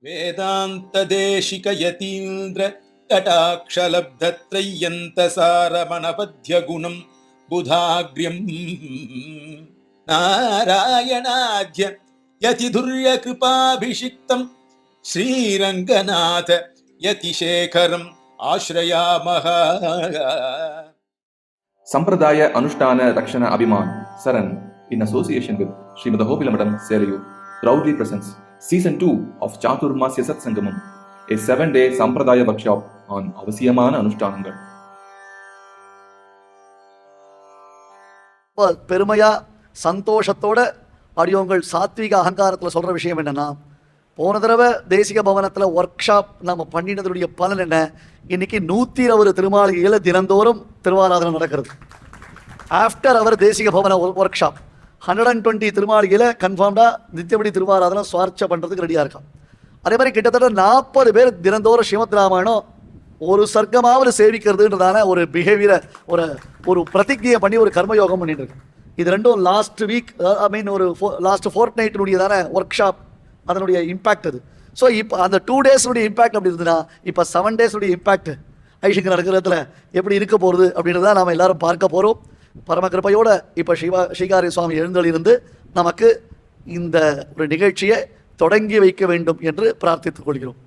वेदान्तदेशिकयतीन्द्र कटाक्षलब्धत्रय्यन्तसारमनपद्यगुणं बुधाग्र्यम् नारायणाद्य यतिधुर्यकृपाभिषिक्तं Sriranganatha यतिशेखरम् आश्रयामः. Sampradaya Anushtana Rakshana Abhiman Saran, in association with Srimad Hobilamadam Serayu, proudly presents Season 2 of Chaturmasya Satsangamam, a 7-day Sampradaya workshop on Avasiyamana Anushtanangal. பெருமையா சந்தோஷத்தோட அடியோங்கள் சாத்விக அகங்காரத்தில் சொல்கிற விஷயம் என்னென்னா, போன தடவை தேசிக பவனத்தில் ஒர்க் ஷாப் நம்ம பண்ணினதுடைய பலன் என்ன? இன்னைக்கு 120 திருமாளிகையில் தினந்தோறும் திருவாராதனை நடக்கிறது. ஆஃப்டர் அவர் தேசிக பவன ஒர்க் ஷாப் 120 திருமாளிகையில் கன்ஃபார்ம்டாக நித்தியபடி திருவாராதனை சுவார்ச்சை பண்ணுறதுக்கு ரெடியாக இருக்கான். அதே மாதிரி கிட்டத்தட்ட 40 பேர் தினந்தோறும் ஸ்ரீமத் ராமாயணம் ஒரு சர்க்கமாவது சேவிக்கிறதுன்றதான ஒரு பிஹேவியரை ஒரு பிரதிஜையை பண்ணி ஒரு கர்மயோகம் பண்ணிட்டு இருக்கு. இது ரெண்டும் லாஸ்ட் வீக் ஒரு லாஸ்ட் ஃபோர்ட் நைட்டினுடையதான ஒர்க் ஷாப், அதனுடைய இம்பேக்ட் அது. ஸோ இப்போ அந்த 2 டேஸுடைய இம்பேக்ட் அப்படி இருந்ததுன்னா, இப்போ 7 டேஸுடைய இம்பேக்ட் ஐஷிக்கு நடக்கிறதுல எப்படி இருக்க போகிறது அப்படின்றத நாம் எல்லாரும் பார்க்க போகிறோம். பரமகிருப்பையோடு இப்போ ஸ்ரீகாரி சுவாமி எழுந்தளிருந்து நமக்கு இந்த ஒரு நிகழ்ச்சியை தொடங்கி வைக்க வேண்டும் என்று பிரார்த்தித்துக் கொள்கிறோம்.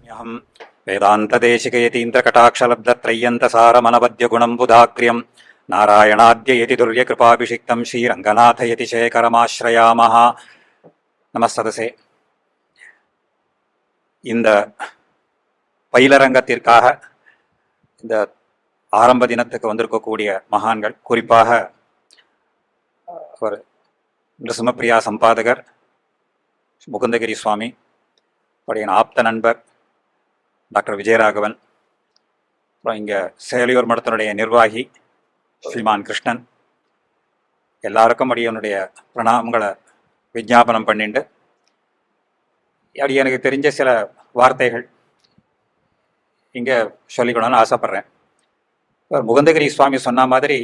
வேதாந்ததேசிகயதீந்திர கட்டாட்சலப்தத்ரய்யந்தசாரமனபத்யகுணம் புதாக்ரியம் நாராயணாத்யயதி துர்ய கிருபாபிஷிக்தம் ஸ்ரீரங்கநாதயதி சேகரமாஸ்ரயாமஹ. நமஸ்ததசே. இந்த பயிலரங்கத்திற்காக இந்த ஆரம்ப தினத்துக்கு வந்திருக்கக்கூடிய மகான்கள், குறிப்பாக அவர் நிருசிம்மப்பிரியா சம்பாதகர் முகுந்தகிரி சுவாமி, அவருடைய ஆப்த நண்பர் டாக்டர் விஜயராகவன், அப்புறம் இங்கே சேலையூர் மடத்தினுடைய நிர்வாகி ஸ்ரீமான் கிருஷ்ணன், எல்லாருக்கும் அடியனுடைய பிரணாமங்களை விஜாபனம் பண்ணிட்டு அப்படி எனக்கு தெரிஞ்ச சில வார்த்தைகள் இங்கே சொல்லிக்கணும்னு ஆசைப்பட்றேன். முகுந்தகிரி சுவாமி சொன்ன மாதிரி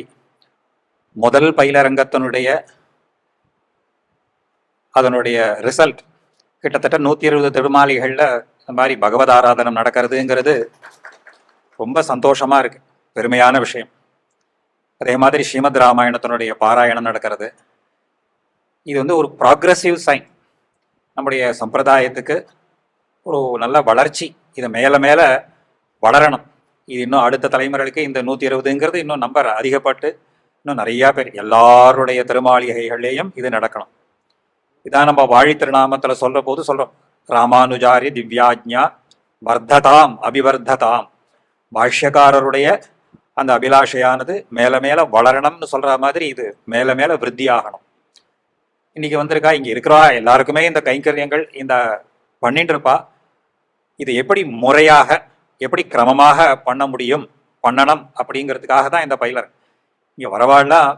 முதல் பயிலரங்கத்தினுடைய அதனுடைய ரிசல்ட் கிட்டத்தட்ட 120 திருமாளிகளில் இந்த மாதிரி பகவத் ஆராதனம் நடக்கிறதுங்கிறது ரொம்ப சந்தோஷமாக இருக்குது, பெருமையான விஷயம். அதே மாதிரி ஸ்ரீமத் ராமாயணத்தினுடைய பாராயணம் நடக்கிறது. இது ஒரு ப்ராக்ரெசிவ் சைன், நம்முடைய சம்பிரதாயத்துக்கு ஒரு நல்ல வளர்ச்சி. இது மேலே மேலே வளரணும். இது இன்னும் அடுத்த தலைமுறைகளுக்கு இந்த 120ங்கிறது இன்னும் நம்பர் அதிகப்பட்டு இன்னும் நிறையா பேர் எல்லாருடைய திருமாளிகைகள்லேயும் இது நடக்கணும். இதான் நம்ம வாழி திருநாமத்தில் சொல்கிற போது சொல்கிறோம், ராமானுஜாரி திவ்யாஜ்ஞா வர்த்ததாம் அபிவர்த்ததாம். பாஷ்யக்காரருடைய அந்த அபிலாஷையானது மேலே மேலே வளரணும்னு சொல்கிற மாதிரி இது மேலே மேலே விருத்தி ஆகணும். இன்றைக்கி வந்திருக்கா, இங்கே இருக்கிறா எல்லாருக்குமே இந்த கைங்கரியங்கள் இந்த பண்ணிட்டு இருப்பா. இது எப்படி முறையாக எப்படி கிரமமாக பண்ண முடியும், பண்ணணும் அப்படிங்கிறதுக்காக தான் இந்த பயிலர். இங்கே வரவாள்லாம்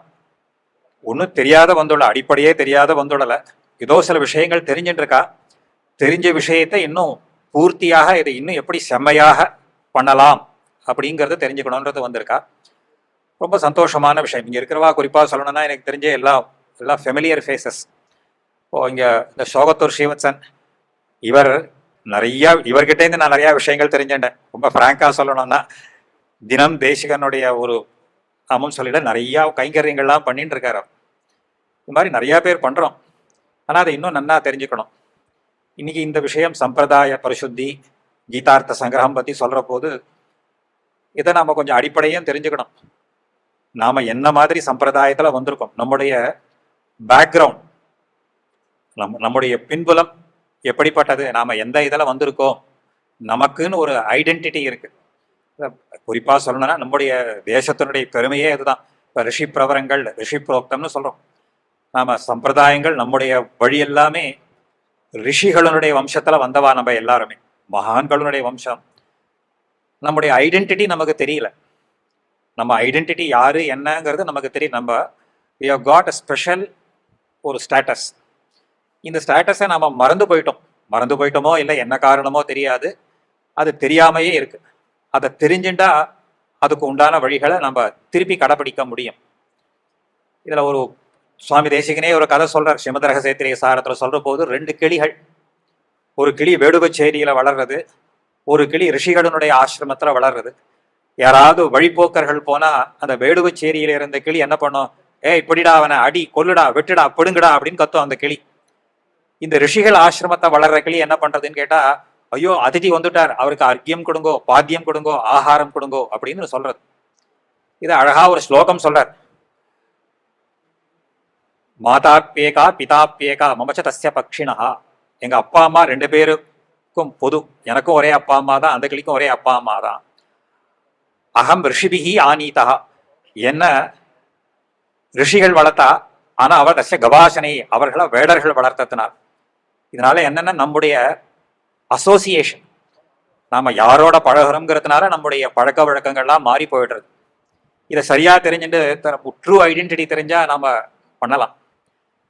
ஒன்றும் தெரியாத வந்துள்ள, அடிப்படையே தெரியாத வந்துடலை, ஏதோ சில விஷயங்கள் தெரிஞ்சுட்டு இருக்கா. தெரிஞ்ச விஷயத்தை இன்னும் பூர்த்தியாக இதை இன்னும் எப்படி செம்மையாக பண்ணலாம் அப்படிங்கிறத தெரிஞ்சுக்கணுன்றது வந்திருக்கா. ரொம்ப சந்தோஷமான விஷயம். இங்கே இருக்கிறவா குறிப்பாக சொல்லணும்னா, எனக்கு தெரிஞ்ச எல்லாம் ஃபெமிலியர் ஃபேஸஸ். இங்கே இந்த சோகத்தூர் ஸ்ரீவத்சன், இவர்கிட்டேருந்து நான் நிறையா விஷயங்கள் தெரிஞ்சுட்டேன். ரொம்ப ஃப்ராங்காக சொல்லணும்னா, தினம் தேசிகனுடைய ஒரு நாமம் சொல்லிட நிறையா கைங்கரியங்கள்லாம் பண்ணிட்டு இருக்காரு. இது மாதிரி நிறையா பேர் பண்ணுறோம், ஆனால் அதை இன்னும் நன்னா தெரிஞ்சுக்கணும். இன்றைக்கி இந்த விஷயம் சம்பிரதாய பரிசுத்தி கீதார்த்த சங்கிரகம் பற்றி சொல்கிற போது இதை நாம் கொஞ்சம் அடிப்படையும் தெரிஞ்சுக்கணும். நாம் என்ன மாதிரி சம்பிரதாயத்தில் வந்திருக்கோம், நம்முடைய பேக்ரவுண்ட், நம்முடைய பின்புலம் எப்படிப்பட்டது, நாம் எந்த இதில் வந்திருக்கோம், நமக்குன்னு ஒரு ஐடென்டிட்டி இருக்குது. குறிப்பாக சொல்லணும்னா நம்முடைய தேசத்தினுடைய பெருமையே இதுதான். இப்போ ரிஷி பிரவரங்கள், ரிஷி புரோக்தம்னு சொல்கிறோம். நாம் சம்பிரதாயங்கள் நம்முடைய வழி எல்லாமே ரிஷிகளுடைய வம்சத்தில் வந்தவா. நம்ம எல்லாருமே மகான்களுடைய வம்சம். நம்முடைய ஐடென்டிட்டி நமக்கு தெரியல. நம்ம ஐடென்டிட்டி யாரு என்னங்கிறது நமக்கு தெரியும். நம்ம we have got a special ஒரு ஸ்டேட்டஸ். இந்த ஸ்டேட்டஸை நம்ம மறந்து போயிட்டோமோ இல்லை என்ன காரணமோ தெரியாது, அது தெரியாமையே இருக்கு. அதை தெரிஞ்சுட்டா அதுக்கு உண்டான வழிகளை நம்ம திருப்பி கடைப்பிடிக்க முடியும். இதில் ஒரு சுவாமி தேசிகனே ஒரு கதை சொல்றார். ஸ்ரீமத் ரகசியத்திரிய சாரத்தில் சொல்ற போது 2 கிளிகள் ஒரு கிளி வேடுவச்சேரியில வளர்றது, ஒரு கிளி ரிஷிகளுடைய ஆசிரமத்துல வளர்றது. யாராவது வழிபோக்கர்கள் போனா அந்த வேடுவச்சேரியில இருந்த கிளி என்ன பண்ணும்? ஏய் பிடிடா, அவனை அடி, கொல்லுடா, வெட்டுடா, பிடுங்கடா அப்படின்னு கத்தும் அந்த கிளி. இந்த ரிஷிகள் ஆசிரமத்தை வளர்ற கிளி என்ன பண்றதுன்னு கேட்டா, ஐயோ அதிதி வந்துட்டார், அவருக்கு அர்க்கியம் கொடுங்கோ, பாத்தியம் கொடுங்கோ, ஆகாரம் கொடுங்கோ அப்படின்னு சொல்றது. இது அழகா ஒரு ஸ்லோகம் சொல்றார். மாதாப்யேகா பிதாப்யேகா மமச்ச தஸ்ய பக்ஷிணா. எங்க அப்பா அம்மா 2 பேருக்கும் பொது, எனக்கும் ஒரே அப்பா அம்மா தான், அந்த கிளிக்கும் ஒரே அப்பா அம்மா தான். அகம் ரிஷிபிகி ஆனீதா, என்ன ரிஷிகள் வளர்த்தா, ஆனா அவர் தஸ்ய கவாசனை, அவர்களை வேடர்கள் வளர்த்ததுனால். இதனால என்னன்னா நம்முடைய அசோசியேஷன், நாம யாரோட பழகிறோங்கிறதுனால நம்முடைய பழக்க வழக்கங்கள்லாம் மாறி போயிடுறது. இதை சரியா தெரிஞ்சுட்டு ட்ரூ ஐடென்டிட்டி தெரிஞ்சா நாம பண்ணலாம்.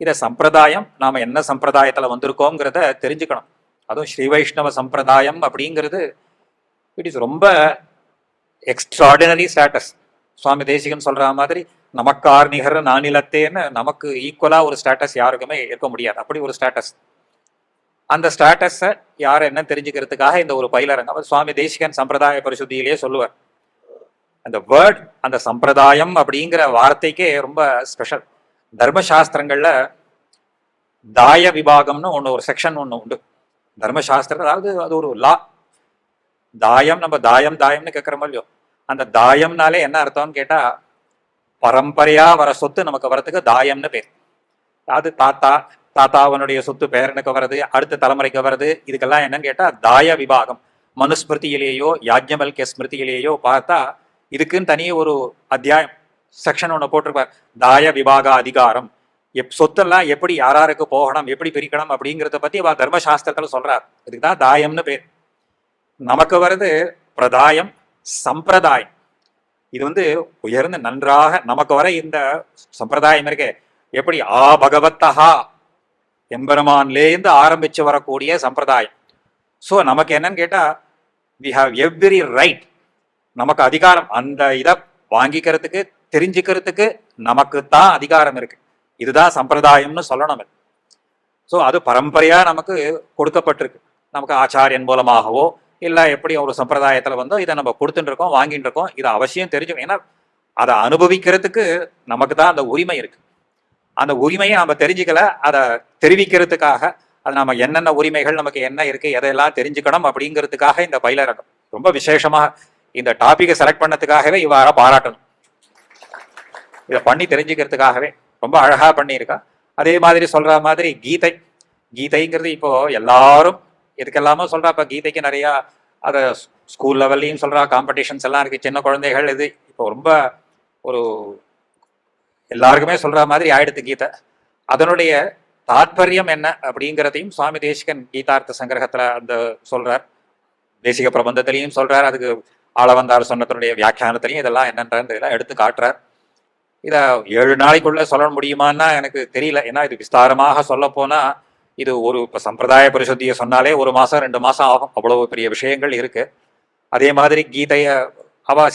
இதை சம்பிரதாயம், நாம என்ன சம்பிரதாயத்துல வந்திருக்கோங்கிறத தெரிஞ்சுக்கணும். அதுவும் ஸ்ரீ வைஷ்ணவ சம்பிரதாயம் அப்படிங்கிறது இட் இஸ் ரொம்ப எக்ஸ்ட்ராடினரி ஸ்டேட்டஸ். சுவாமி தேசிகன் சொல்ற மாதிரி நமக்கார் நிகர நானிலத்தேன்னு நமக்கு ஈக்குவலா ஒரு ஸ்டேட்டஸ் யாருக்குமே இருக்க முடியாது. அப்படி ஒரு ஸ்டேட்டஸ். அந்த ஸ்டேட்டஸை யார் என்ன தெரிஞ்சுக்கிறதுக்காக இந்த ஒரு பயிலரங்கம். சுவாமி தேசிகன் சம்பிரதாய பரிசுத்தியிலேயே சொல்லுவார், அந்த வேர்ட், அந்த சம்பிரதாயம் அப்படிங்கிற வார்த்தைக்கே ரொம்ப ஸ்பெஷல். தர்மசாஸ்திரங்கள்ல தாய விபாகம்னு ஒரு செக்ஷன் உண்டு தர்மசாஸ்திரம். அதாவது அது ஒரு லா. தாயம், நம்ம தாயம்னு கேட்கறோமோ இல்லையோ, அந்த தாயம்னாலே என்ன அர்த்தம்னு கேட்டா, பரம்பரையா வர சொத்து நமக்கு வரத்துக்கு தாயம்னு பேர். அது தாத்தாவனுடைய சொத்து பேரனுக்கு வர்றது, அடுத்த தலைமுறைக்கு வர்றது, இதுக்கெல்லாம் என்னன்னு கேட்டா தாய விபாகம். மனுஸ்மிருதியிலேயோ யாஜ்ஞவல்க்ய ஸ்மிருதியிலேயோ பார்த்தா இதுக்குன்னு தனியே ஒரு அத்தியாயம், செக்ஷன் ஒன்று போட்டிருப்பார். தாய விபாக அதிகாரம், சொத்தெல்லாம் எப்படி யாராருக்கு போகணும், எப்படி பிரிக்கணும் அப்படிங்கிறத பத்தி அவ தர்மசாஸ்திரத்துல சொல்றார். இதுக்குதான் தாயம்னு பேர். நமக்கு வருது பிரதாயம், சம்பிரதாயம். இது உயர்ந்து நன்றாக நமக்கு வர இந்த சம்பிரதாயம் இருக்கே, எப்படி பகவத்தஹா எம்பெருமான்லேருந்து ஆரம்பிச்சு வரக்கூடிய சம்பிரதாயம். ஸோ நமக்கு என்னன்னு கேட்டா, வி ஹாவ் எவ்ரி ரைட், நமக்கு அதிகாரம், அந்த இதை வாங்கிக்கிறதுக்கு தெரிஞ்சுக்கிறதுக்கு நமக்கு தான் அதிகாரம் இருக்கு. இதுதான் சம்பிரதாயம்னு சொல்லணும். ஸோ அது பரம்பரையா நமக்கு கொடுக்கப்பட்டிருக்கு. நமக்கு ஆச்சாரியன் மூலமாகவோ இல்லை எப்படி ஒரு சம்பிரதாயத்துல வந்தோ இதை நம்ம கொடுத்துட்டு இருக்கோம், வாங்கிட்டு இருக்கோம். இதை அவசியம் தெரிஞ்சுக்கணும். ஏன்னா அதை அனுபவிக்கிறதுக்கு நமக்கு தான் அந்த உரிமை இருக்கு. அந்த உரிமையை நம்ம தெரிஞ்சுக்கல, அதை தெரிவிக்கிறதுக்காக அது நம்ம என்னென்ன உரிமைகள் நமக்கு என்ன இருக்கு, எதையெல்லாம் தெரிஞ்சுக்கணும் அப்படிங்கிறதுக்காக இந்த பயிலரங்கம் ரொம்ப விசேஷமாக இந்த டாபிக்கை செலக்ட் பண்ணதுக்காகவே இவ்வாறு பாராட்டணும். இதை பண்ணி தெரிஞ்சுக்கிறதுக்காகவே ரொம்ப அழகா பண்ணியிருக்கா. அதே மாதிரி சொல்ற மாதிரி கீதைங்கிறது இப்போ எல்லாரும் இதுக்கெல்லாமோ சொல்றா. இப்போ கீதைக்கு நிறையா அதை ஸ்கூல் லெவல்லையும் சொல்றா, காம்படிஷன்ஸ் எல்லாம் இருக்கு. சின்ன குழந்தைகள் இது இப்போ ரொம்ப ஒரு எல்லாருக்குமே சொல்ற மாதிரி ஆயிடுத்து கீதை. அதனுடைய தாற்பயம் என்ன அப்படிங்கிறதையும் சுவாமி தேசிகன் கீதார்த்த சங்கிரகத்துல அந்த சொல்றார். தேசிக பிரபந்தத்திலையும் சொல்றார். அதுக்கு ஆளவந்தார் சொன்னதனுடைய வியாக்கியானத்திலையும் இதெல்லாம் என்னன்றது இதெல்லாம் எடுத்து காட்டுறார். இதை 7 நாளைக்குள்ள சொல்ல முடியுமான்னா எனக்கு தெரியல. ஏன்னா இது விஸ்தாரமாக சொல்ல போனா இது ஒரு இப்போ சம்பிரதாய பரிசுத்தியை சொன்னாலே 1 மாசம் 2 மாசம் ஆகும். அவ்வளவு பெரிய விஷயங்கள் இருக்கு. அதே மாதிரி கீதைய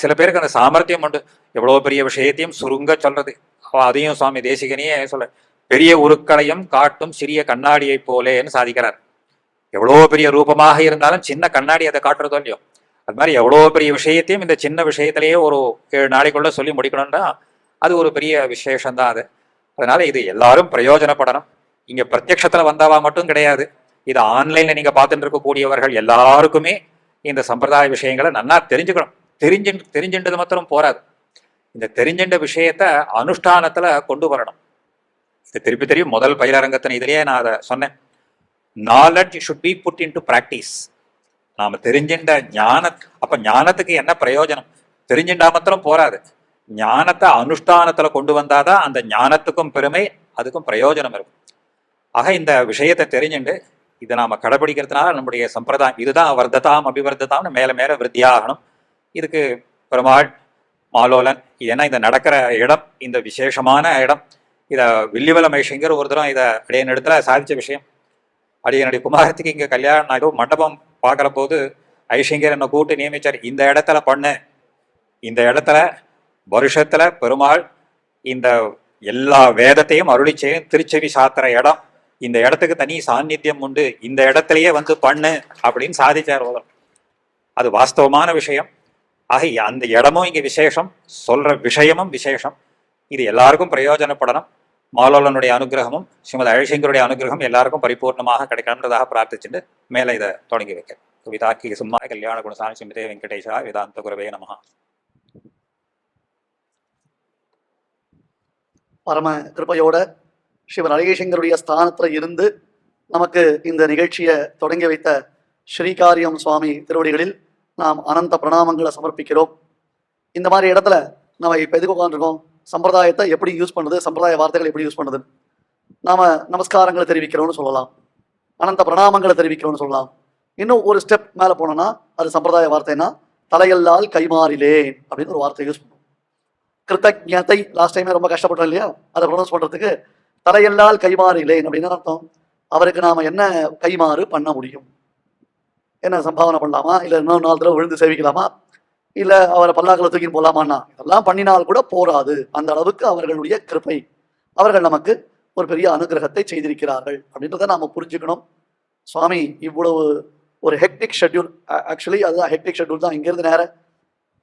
சில பேருக்கு அந்த சாமர்த்தியம் உண்டு, எவ்வளவு பெரிய விஷயத்தையும் சுருங்க சொல்றது. அதையும் சுவாமி தேசிகனையே சொல்ல, பெரிய உருக்களையும் காட்டும் சிறிய கண்ணாடியை போலேன்னு சாதிக்கிறார். எவ்வளோ பெரிய ரூபமாக இருந்தாலும் சின்ன கண்ணாடி அதை காட்டுறதோ இல்லையோ, அது மாதிரி எவ்வளோ பெரிய விஷயத்தையும் இந்த சின்ன விஷயத்திலேயே ஒரு 7 நாளைக்குள்ள சொல்லி முடிக்கணும்னா அது ஒரு பெரிய விசேஷம்தான் அது. அதனால இது எல்லாரும் பிரயோஜனப்படணும். இங்க பிரத்யக்ஷத்துல வந்தவா மட்டும் கிடையாது, இது ஆன்லைன்ல நீங்க பார்த்துட்டு இருக்கக்கூடியவர்கள் எல்லாருக்குமே இந்த சம்பிரதாய விஷயங்களை நல்லா தெரிஞ்சுக்கணும். தெரிஞ்சுன்றது மாத்திரம் போராது, இந்த தெரிஞ்சின்ற விஷயத்த அனுஷ்டானத்துல கொண்டு வரணும். இது திருப்பி தெரியும் முதல் பயிலரங்கத்தின் இதுலயே நான் அதை சொன்னேன். Knowledge should be put into practice. நாம தெரிஞ்சின்ற அப்ப ஞானத்துக்கு என்ன பிரயோஜனம்? தெரிஞ்சின்றா மாத்திரம் போராது, ஞானத்தை அனுஷ்டானத்துல கொண்டு வந்தாதான் அந்த ஞானத்துக்கும் பெருமை, அதுக்கும் பிரயோஜனம் இருக்கும். ஆக இந்த விஷயத்தை தெரிஞ்சுண்டு இதை நாம கடைபிடிக்கிறதுனால நம்முடைய சம்பிரதாயம் இதுதான் வர்த்ததாம் அபிவர்த்ததாம்னு மேல மேல விருத்தியாகணும். இதுக்கு பெருமாள் மாலோலன் ஏன்னா இந்த நடக்கிற இடம் இந்த விசேஷமான இடம். இதை வில்லிவல மகேஷங்கிற ஒரு தரம் இதை அடியன் இடத்துல சாதிச்ச விஷயம். அடியனுடைய குமாரத்துக்கு இங்கே கல்யாணம் ஏதோ மண்டபம் பார்க்குற போது ஐஷங்கர் என்னை கூப்பிட்டு நியமிச்சார், இந்த இடத்துல பண்ணு, இந்த இடத்துல வருஷத்துல பெருமாள் இந்த எல்லா வேதத்தையும் அருளி செய்யும் திருச்செவி சாத்திர இடம், இந்த இடத்துக்கு தனி சாநித்தியம் உண்டு, இந்த இடத்துலயே வந்து பண்ணு அப்படின்னு சாதிச்சார் உலகம். அது வாஸ்தவமான விஷயம். ஆக அந்த இடமும் இங்க விசேஷம், சொல்ற விஷயமும் விசேஷம். இது எல்லாருக்கும் பிரயோஜனப்படணும். மாலோலனுடைய அனுகிரகமும் ஸ்ரீமத் அழகிங்கருடைய அனுகிரகம் எல்லாருக்கும் பரிபூர்ணமாக கிடைக்கணுன்றதாக பிரார்த்திச்சுட்டு மேல இதை தொடங்கி வைக்க. கவிதார்க்கிக சிம்மாய கல்யாண குணசாமி ஸ்ரீமதே வெங்கடேஷா வேதாந்த குரவே நமஹ. பரம கிருபையோட ஸ்ரீமன் அழகேசங்கருடைய ஸ்தானத்துல இருந்து நமக்கு இந்த நிகழ்ச்சியை தொடங்கி வைத்த ஸ்ரீகாரியம் சுவாமி திருவடிகளில் நாம் அனந்த பிரணாமங்களை சமர்ப்பிக்கிறோம். இந்த மாதிரி இடத்துல நம்ம இப்போ எதுக்கு உட்காந்துருக்கோம், சம்பிரதாயத்தை எப்படி யூஸ் பண்ணுறது, சம்பிரதாய வார்த்தைகளை எப்படி யூஸ் பண்ணுறது, நாம நமஸ்காரங்களை தெரிவிக்கிறோம்னு சொல்லலாம், அனந்த பிரணாமங்களை தெரிவிக்கிறோம்னு சொல்லலாம். இன்னும் ஒரு ஸ்டெப் மேலே போனோம்னா அது சம்பிரதாய வார்த்தைன்னா தலையல்லால் கைமாறிலேன் அப்படின்னு ஒரு வார்த்தை யூஸ் பண்ணுவோம். கிருத்தஜதை லாஸ்ட் டைமே ரொம்ப கஷ்டப்பட்டோம் இல்லையா, அதை ப்ரொனவுன்ஸ் பண்ணுறதுக்கு தலையல்லால் கைமாறிலேன் அப்படின்னு அர்த்தம். அவருக்கு நாம் என்ன கைமாறு பண்ண முடியும், என்ன சம்பாவனை பண்ணலாமா, இல்லை இன்னொரு 4 தடவை விழுந்து சேவிக்கலாமா, இல்லை அவரை பல்லாக்களை தூக்கின்னு போகலாமான்னா இதெல்லாம் பண்ணினால் கூட போராது. அந்த அளவுக்கு அவர்களுடைய கிருபை, அவர்கள் நமக்கு ஒரு பெரிய அனுகிரகத்தை செய்திருக்கிறார்கள் அப்படின்றத நாம் புரிஞ்சுக்கணும். சுவாமி இவ்வளவு ஒரு ஹெக்டிக் ஷெட்யூல், ஆக்சுவலி அதுதான் ஹெக்டிக் ஷெட்யூல் தான். இங்கேருந்து நேரம்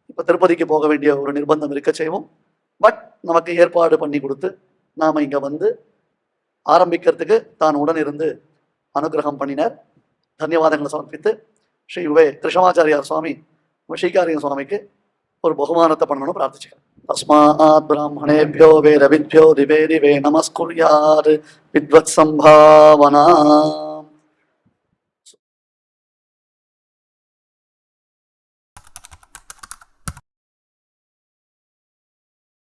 இப்போ திருப்பதிக்கு போக வேண்டிய ஒரு நிர்பந்தம் இருக்க செய்வோம். பட் நமக்கு ஏற்பாடு பண்ணி கொடுத்து நாம் இங்கே வந்து ஆரம்பிக்கிறதுக்கு தான் உடன் இருந்து அனுகிரகம் பண்ணினார். தன்யவாதங்களை சமர்ப்பித்து ஸ்ரீ யுவே கிருஷ்ணமாச்சாரியார் சுவாமி ஸ்ரீகாரியம் சுவாமிக்கு ஒரு பகுமானத்தை பண்ணணும்னு பிரார்த்திச்சுக்கிறேன். தஸ்மாத் பிராமணேபியோ வேதவித்யோ திவே திவே நமஸ்குர்யாத் வித்வத் சம்பாவனா.